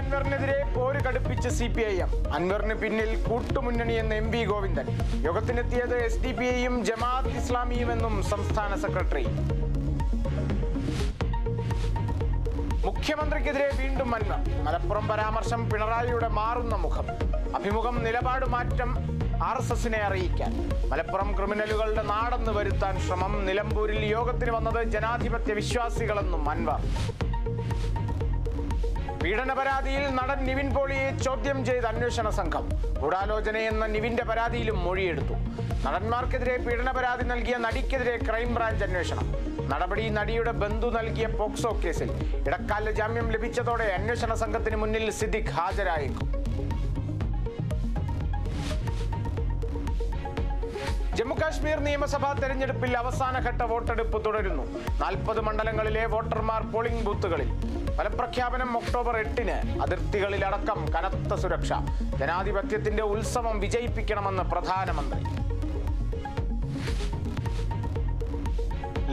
അൻവറിനെതിരെ പോര് കടുപ്പിച്ച് CPIM. അൻവറിന് പിന്നിൽ കൂട്ടുമുന്നണിയെന്ന് MP ഗോവിന്ദൻ. യോഗത്തിനെത്തിയത് SDPIയും ജമാഅത്ത് ഇസ്ലാമിയുമെന്നും സംസ്ഥാന സെക്രട്ടറി. മുഖ്യമന്ത്രിക്കെതിരെ വീണ്ടും അൻവർ. മലപ്പുറം പരാമർശം പിണറായിയുടെ മാറുന്ന മുഖം. അഭിമുഖം നിലപാട് മാറ്റം RSSനെ അറിയിക്കാൻ. മലപ്പുറം ക്രിമിനലുകളുടെ നാടെന്ന് വരുത്താൻ ശ്രമം. നിലമ്പൂരിൽ യോഗത്തിന് വന്നത് ജനാധിപത്യ വിശ്വാസികളെന്നും അൻവർ. പീഡന പരാതിയിൽ നടൻ നിവിൻ പോളിയെ ചോദ്യം ചെയ്ത് അന്വേഷണ സംഘം. ഗൂഢാലോചനയെന്ന നിവിന്റെ പരാതിയിലും മൊഴിയെടുത്തു. നടന്മാർക്കെതിരെ പീഡന പരാതി നൽകിയ നടിക്കെതിരെ ക്രൈംബ്രാഞ്ച് അന്വേഷണം. നടപടി നടിയുടെ ബന്ധു നൽകിയ പോക്സോ കേസിൽ. ഇടക്കാല ജാമ്യം ലഭിച്ചതോടെ അന്വേഷണ സംഘത്തിന് മുന്നിൽ സിദ്ദിഖ് ഹാജരായേക്കും. ജമ്മുകാശ്മീർ നിയമസഭാ തെരഞ്ഞെടുപ്പിൽ അവസാനഘട്ട വോട്ടെടുപ്പ് തുടരുന്നു. 40 മണ്ഡലങ്ങളിലെ വോട്ടർമാർ പോളിംഗ് ബൂത്തുകളിൽ. ഫലപ്രഖ്യാപനം ഒക്ടോബർ 8-ന്. അതിർത്തികളിലടക്കം കനത്ത സുരക്ഷ. ജനാധിപത്യത്തിന്റെ ഉത്സവം വിജയിപ്പിക്കണമെന്ന് പ്രധാനമന്ത്രി.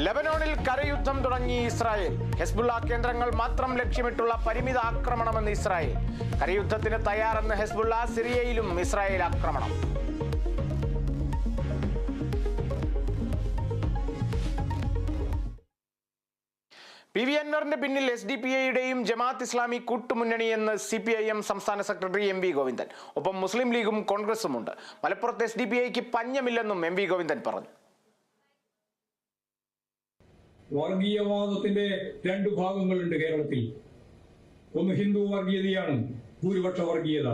ലെബനോണിൽ കരയുദ്ധം തുടങ്ങി ഇസ്രായേൽ. ഹെസ്ബുള്ള കേന്ദ്രങ്ങൾ മാത്രം ലക്ഷ്യമിട്ടുള്ള പരിമിത ആക്രമണമെന്ന് ഇസ്രായേൽ. കരയുദ്ധത്തിന് തയ്യാറെന്ന് ഹെസ്ബുള്ള. സിറിയയിലും ഇസ്രായേൽ ആക്രമണം. PV അൻവറിന്റെ പിന്നിൽ SDPIയുടെയും ജമാഅത്ത് ഇസ്ലാമി കൂട്ടുമുന്നണിയെന്ന് CPIM സംസ്ഥാന സെക്രട്ടറി MP ഗോവിന്ദൻ. ഒപ്പം മുസ്ലിം ലീഗും കോൺഗ്രസുമുണ്ട്. മലപ്പുറത്ത് SDPIക്ക് പഞ്ഞമില്ലെന്നും MP ഗോവിന്ദൻ പറഞ്ഞു. വർഗീയവാദത്തിന്റെ 2 ഭാഗങ്ങളുണ്ട് കേരളത്തിൽ. ഒന്ന് ഹിന്ദു വർഗീയതയാണ്, ഭൂരിപക്ഷ വർഗീയത.